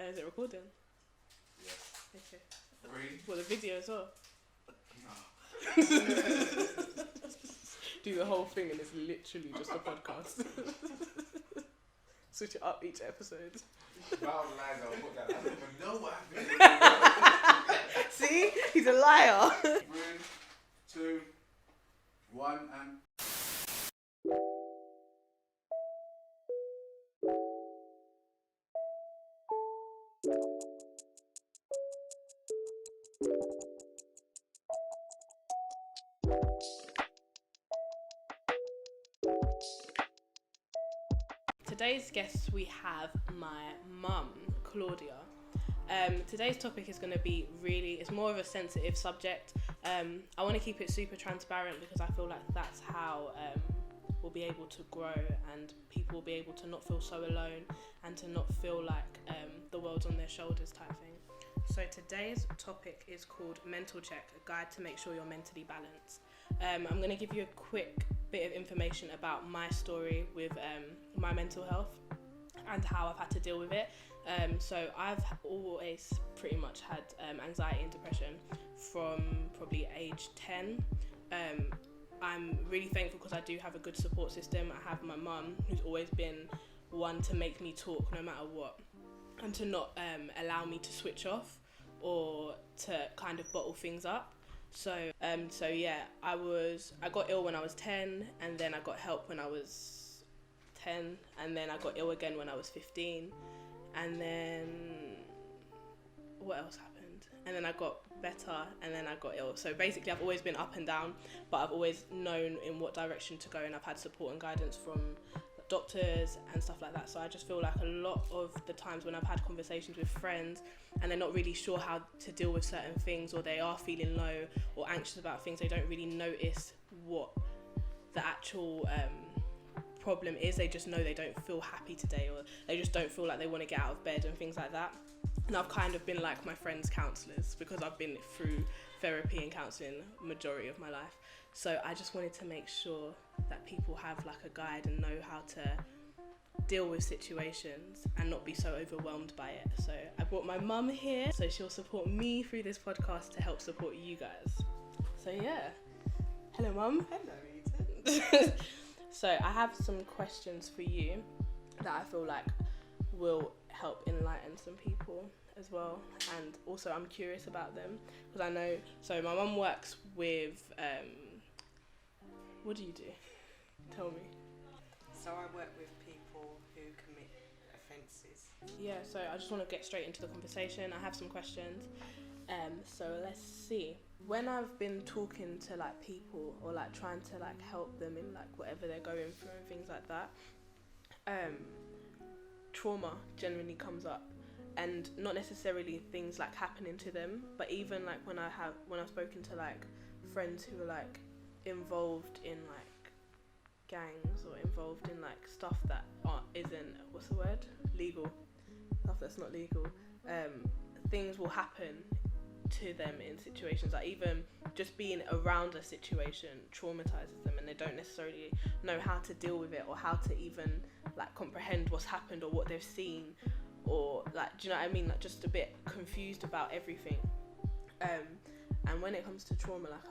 Is it recording? Yes. Okay. 3. Well, the video as well. No. Do the whole thing and it's literally just a podcast. Switch it up each episode. I don't even know what happened. See? He's a liar. 3, 2, 1, and... Today's guest, we have my mum, Claudia. Today's topic is going to be it's more of a sensitive subject. I want to keep it super transparent because I feel like that's how we'll be able to grow and people will be able to not feel so alone and to not feel like the world's on their shoulders type thing. So today's topic is called Mental Check, a guide to make sure you're mentally balanced. I'm going to give you a quick bit of information about my story with my mental health and how I've had to deal with it. So I've always pretty much had anxiety and depression from probably age 10. I'm really thankful because I do have a good support system. I have my mum, who's always been one to make me talk no matter what and to not allow me to switch off or to kind of bottle things up. So yeah, I got ill when I was 10, and then I got help when I was 10, and then I got ill again when I was 15, and then what else happened? And then I got better, and then I got ill. So basically I've always been up and down, but I've always known in what direction to go, and I've had support and guidance from doctors and stuff like that. So I just feel like a lot of the times when I've had conversations with friends and they're not really sure how to deal with certain things, or they are feeling low or anxious about things, they don't really notice what the actual problem is. They just know they don't feel happy today, or they just don't feel like they want to get out of bed and things like that. And I've kind of been like my friends' counsellors because I've been through therapy and counselling majority of my life. So I just wanted to make sure that people have like a guide and know how to deal with situations and not be so overwhelmed by it. So I brought my mum here, so she'll support me through this podcast to help support you guys. So yeah. Hello, Mum. Hello, Ethan. So I have some questions for you that I feel like will help enlighten some people as well, and also I'm curious about them because I know, so my mum works with what do you do? Tell me. So I work with people who commit offences. Yeah, so I just want to get straight into the conversation. I have some questions. So let's see. When I've been talking to like people or like trying to like help them in like whatever they're going through and things like that, trauma generally comes up, and not necessarily things like happening to them, but even like when I've spoken to like friends who are like involved in like gangs or involved in like stuff that isn't legal, stuff that's not legal, things will happen to them in situations like even just being around a situation traumatizes them, and they don't necessarily know how to deal with it or how to even like comprehend what's happened or what they've seen, or like, do you know what I mean, like just a bit confused about everything. And when it comes to trauma, like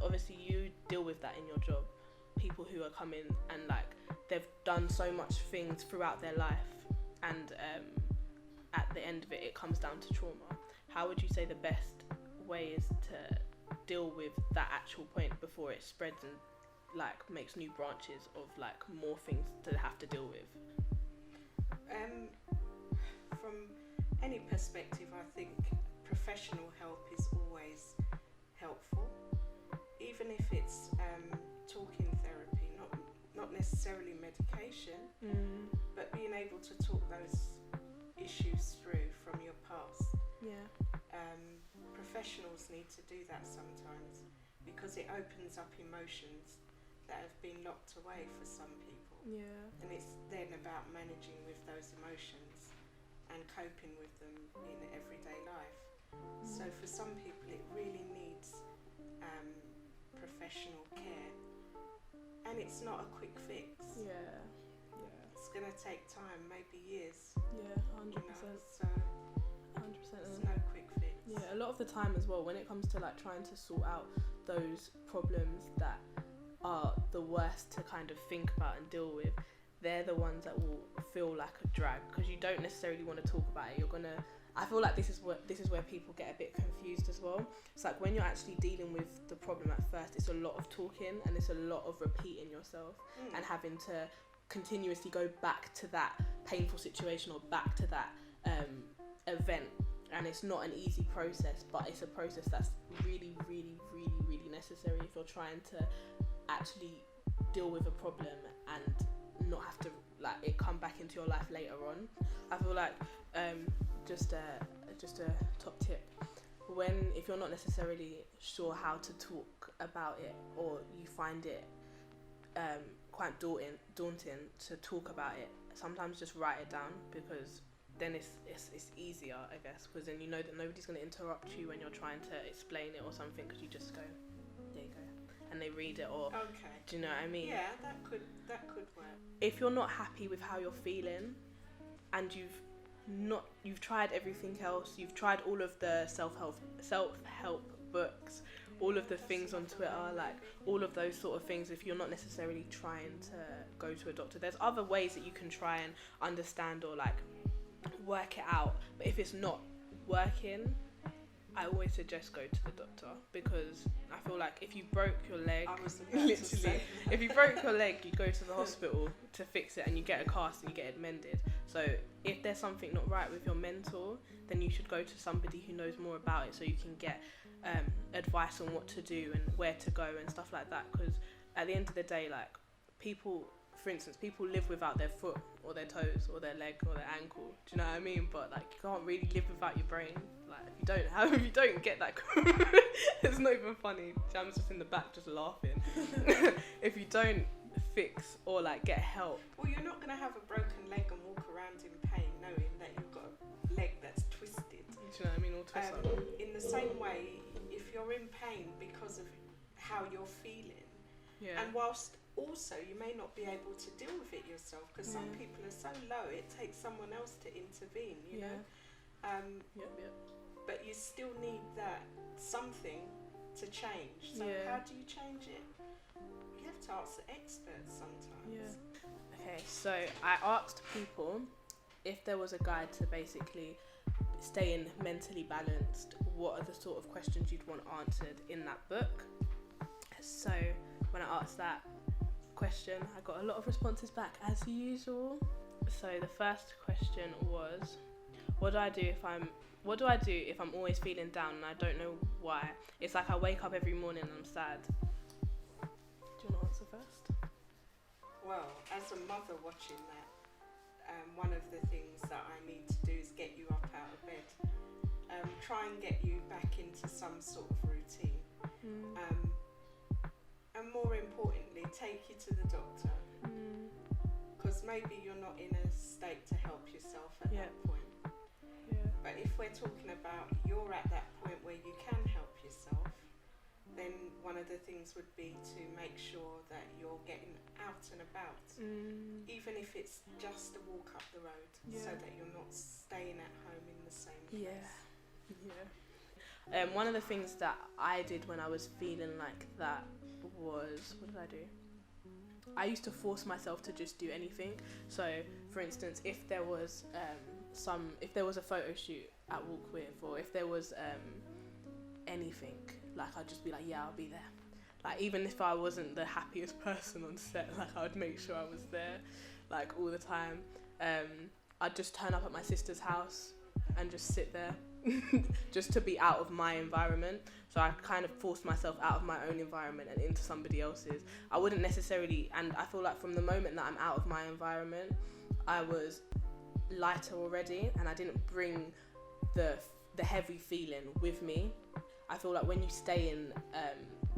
obviously you deal with that in your job, people who are coming and like they've done so much things throughout their life, and at the end of it, it comes down to trauma. How would you say the best way is to deal with that actual point before it spreads and like makes new branches of like more things to have to deal with? From any perspective, I think professional help is always helpful, even if it's talking therapy, not necessarily medication, but being able to talk those issues through from your past. Yeah. Professionals need to do that sometimes because it opens up emotions that have been locked away for some people. Yeah. And it's then about managing with those emotions and coping with them in everyday life. So for some people it really needs professional care, and it's not a quick fix. Yeah. It's going going to take time, maybe years. Yeah, 100%. So 100%. there's no quick fix. Yeah, a lot of the time as well, when it comes to like trying to sort out those problems that are the worst to kind of think about and deal with, they're the ones that will feel like a drag, because you don't necessarily want to talk about it. I feel like this is where people get a bit confused as well. It's like when you're actually dealing with the problem at first, it's a lot of talking and it's a lot of repeating yourself and having to continuously go back to that painful situation or back to that event. And it's not an easy process, but it's a process that's really, really, really, really necessary if you're trying to actually deal with a problem and not have to like it come back into your life later on. I feel like just a top tip, if you're not necessarily sure how to talk about it, or you find it quite daunting to talk about it, sometimes just write it down, because then it's easier, I guess, because then you know that nobody's going to interrupt you when you're trying to explain it or something, because you just go, there you go, and they read it. Or okay, do you know what I mean? Yeah, that could work. If you're not happy with how you're feeling, and you've tried everything else, you've tried all of the self-help books, all of the things on Twitter, like all of those sort of things, if you're not necessarily trying to go to a doctor, there's other ways that you can try and understand or like work it out. But if it's not working, I always suggest go to the doctor, because I feel like if you broke your leg, literally, if you broke your leg, you go to the hospital to fix it and you get a cast and you get it mended. So if there's something not right with your mentor, then you should go to somebody who knows more about it, so you can get advice on what to do and where to go and stuff like that. Because at the end of the day, like people live without their foot or their toes or their leg or their ankle. Do you know what I mean? But like you can't really live without your brain. Like if you don't get that, it's not even funny. Jam's just in the back just laughing. If you don't fix or like get help, well, you're not gonna have a broken leg and walk around in pain knowing that you've got a leg that's twisted. Do you know what I mean? All twisted up. In the same way, if you're in pain because of how you're feeling, and whilst also you may not be able to deal with it yourself, because some people are so low it takes someone else to intervene, you know. But you still need that something to change. So how do you change it? You have to ask the experts sometimes. Okay, so I asked people if there was a guide to basically staying mentally balanced, what are the sort of questions you'd want answered in that book. So when I asked that question, I got a lot of responses back as usual. So the first question was, what do I do if I'm always feeling down and I don't know why? It's like I wake up every morning and I'm sad. Do you want to answer first? Well, as a mother watching that, one of the things that I need to do is get you up out of bed. Try and get you back into some sort of routine. And more importantly, take you to the doctor. Because maybe you're not in a state to help yourself at that point. But if we're talking about you're at that point where you can help yourself, then one of the things would be to make sure that you're getting out and about, even if it's just a walk up the road, so that you're not staying at home in the same place. One of the things that I did when I was feeling like that was, what did I do? I used to force myself to just do anything. So, for instance, if there was a photo shoot at TalkWith, or if there was anything, like I'd just be like, I'll be there. Like even if I wasn't the happiest person on set, like I would make sure I was there, like all the time. I'd just turn up at my sister's house and just sit there, just to be out of my environment. So I kind of forced myself out of my own environment and into somebody else's. I wouldn't necessarily, and I feel like from the moment that I'm out of my environment, I was lighter already, and I didn't bring the heavy feeling with me. I feel like when you stay in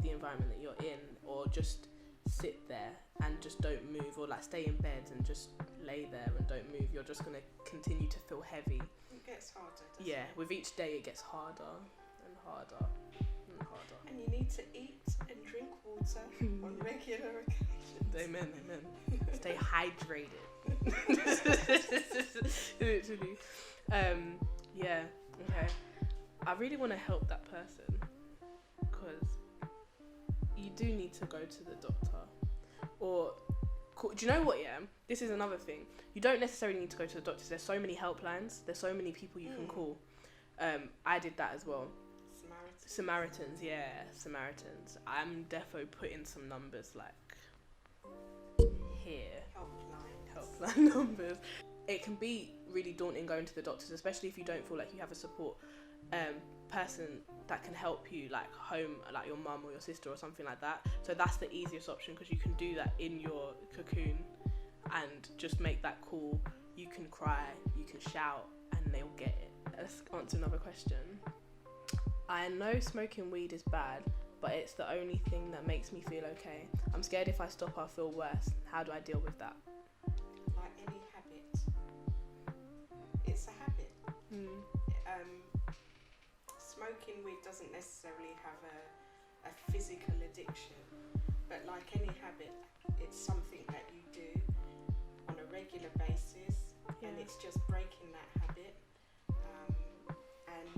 the environment that you're in, or just sit there and just don't move, or like stay in bed and just lay there and don't move, you're just gonna continue to feel heavy. It gets harder, doesn't it? With each day it gets harder and harder. harder. And you need to eat and drink water on regular occasions. Amen. Stay hydrated. Literally. Yeah. Okay. I really want to help that person because you do need to go to the doctor. Or, do you know what? Yeah. This is another thing. You don't necessarily need to go to the doctors. There's so many helplines. There's so many people you can call. I did that as well. Samaritans. I'm defo putting some numbers like here. Helpline numbers. It can be really daunting going to the doctors, especially if you don't feel like you have a support person that can help you, like home, like your mum or your sister or something like that. So that's the easiest option because you can do that in your cocoon and just make that call. You can cry, you can shout, and they'll get it. Let's answer another question. I know smoking weed is bad, but it's the only thing that makes me feel okay. I'm scared if I stop I'll feel worse. How do I deal with that? Like any habit. It's a habit. Smoking weed doesn't necessarily have a physical addiction, but like any habit, it's something that you do on a regular basis, and it's just breaking that habit and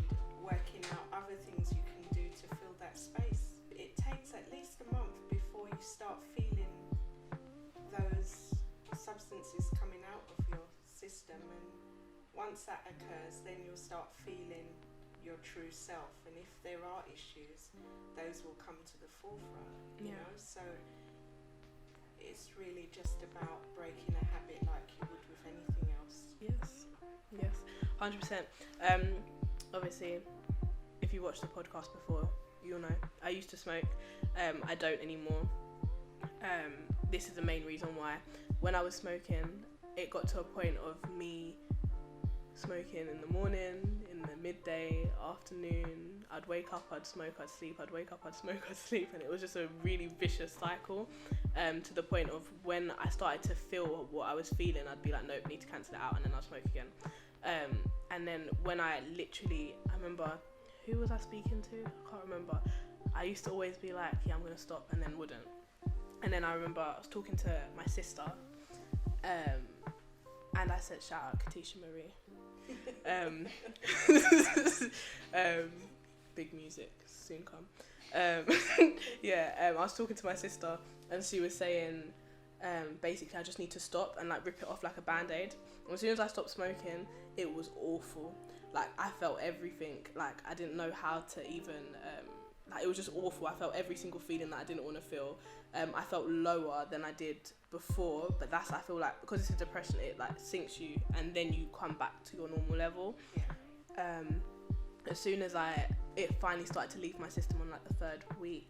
working out other things you can do to fill that space. It takes at least a month before you start feeling those substances coming out of your system, and once that occurs, then you'll start feeling your true self, and if there are issues, those will come to the forefront, you know. So it's really just about breaking a habit like you would with anything else. Yes 100%. Obviously if you watched the podcast before, you'll know I used to smoke. I don't anymore. This is the main reason why. When I was smoking, it got to a point of me smoking in the morning, in the midday, afternoon. I'd wake up, I'd smoke, I'd sleep, I'd wake up, I'd smoke, I'd sleep, and it was just a really vicious cycle, to the point of when I started to feel what I was feeling, I'd be like, nope, need to cancel it out, and then I'll smoke again. And then when I remember, who was I speaking to? I can't remember. I used to always be like, yeah, I'm gonna stop, and then wouldn't. And then I remember I was talking to my sister, and I said, shout out Katisha Marie. Big music soon come. I was talking to my sister, and she was saying, basically I just need to stop and like rip it off like a band-aid. And as soon as I stopped smoking, it was awful. Like I felt everything. Like I didn't know how to even like it was just awful. I felt every single feeling that I didn't want to feel. I felt lower than I did before, but that's, I feel like, because it's a depression, it like sinks you and then you come back to your normal level. As soon as it finally started to leave my system on like the third week,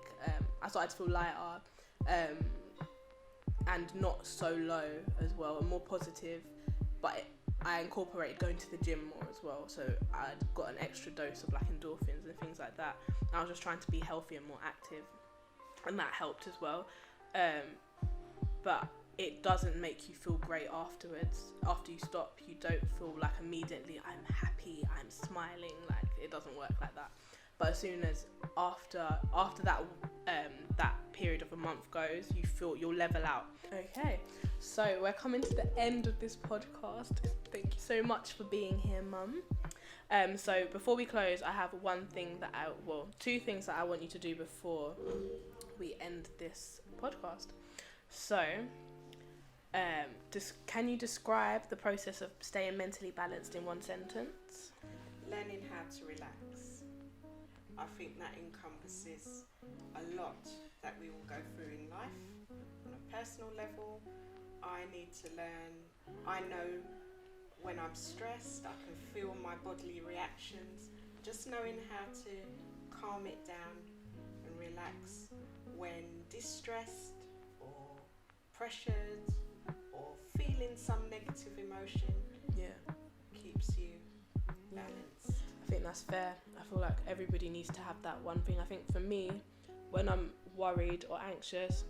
I started to feel lighter and not so low as well, and more positive. But I incorporated going to the gym more as well, so I'd got an extra dose of like endorphins and things like that. I was just trying to be healthy and more active, and that helped as well. But it doesn't make you feel great afterwards. After you stop, you don't feel like immediately I'm happy, I'm smiling. Like it doesn't work like that. But as soon as after that that period of a month goes, you'll level out. Okay, so we're coming to the end of this podcast. Thank you so much for being here, Mum. So before we close, I have two things that I want you to do before we end this podcast. So, can you describe the process of staying mentally balanced in one sentence? Learning how to relax. I think that encompasses a lot that we will go through in life. On a personal level, I need to learn. I know when I'm stressed, I can feel my bodily reactions. Just knowing how to calm it down and relax when distressed or pressured or feeling some negative emotion keeps you balanced. I think that's fair. I feel like everybody needs to have that one thing. I think for me, when I'm worried or anxious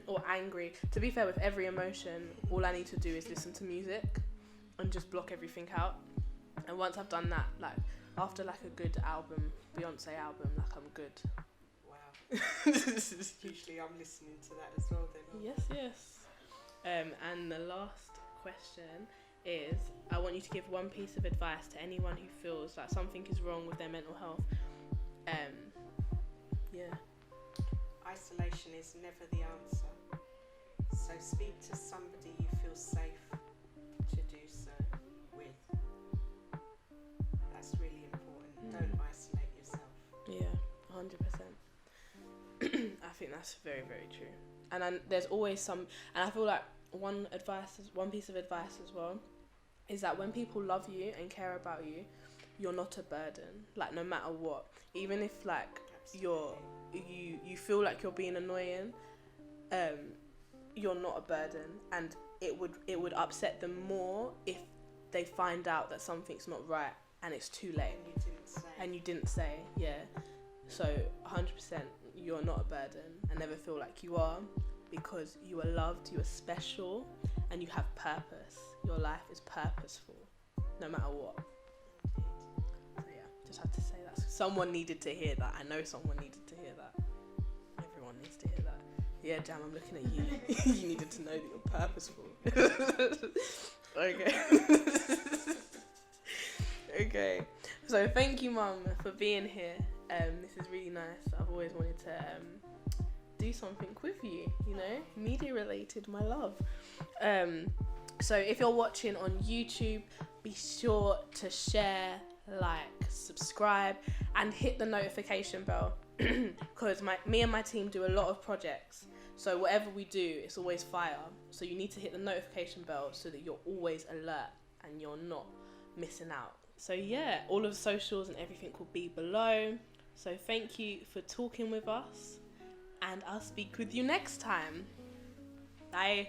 or angry, to be fair, with every emotion, all I need to do is listen to music and just block everything out. And once I've done that, like after like a good album, Beyonce album, like I'm good. Usually I'm listening to that as well then. Yes. And the last question is, I want you to give one piece of advice to anyone who feels like something is wrong with their mental health. Yeah. Isolation is never the answer. So speak to somebody you feel safe to do so with. That's really important. Don't isolate yourself. Yeah, 100%. I think that's very, very true. And then there's always some, and I feel like one piece of advice as well, is that when people love you and care about you, you're not a burden. Like, no matter what, even if like you feel like you're being annoying, you're not a burden, and it would upset them more if they find out that something's not right and it's too late. And you didn't say, yeah. So 100%, you're not a burden, and never feel like you are, because you are loved, you are special, and you have purpose. Your life is purposeful, no matter what. So yeah, just had to say that. Someone needed to hear that. I know someone needed to hear that. Everyone needs to hear that. Yeah, Jam, I'm looking at you. You needed to know that you're purposeful. Okay. Okay. So thank you, Mum, for being here. This is really nice. I've always wanted to do something with you, media related, my love. So if you're watching on YouTube, be sure to share, like, subscribe, and hit the notification bell, because me and my team do a lot of projects. So whatever we do, it's always fire. So you need to hit the notification bell so that you're always alert and you're not missing out. So yeah, all of the socials and everything will be below. So thank you for talking with us, and I'll speak with you next time. Bye.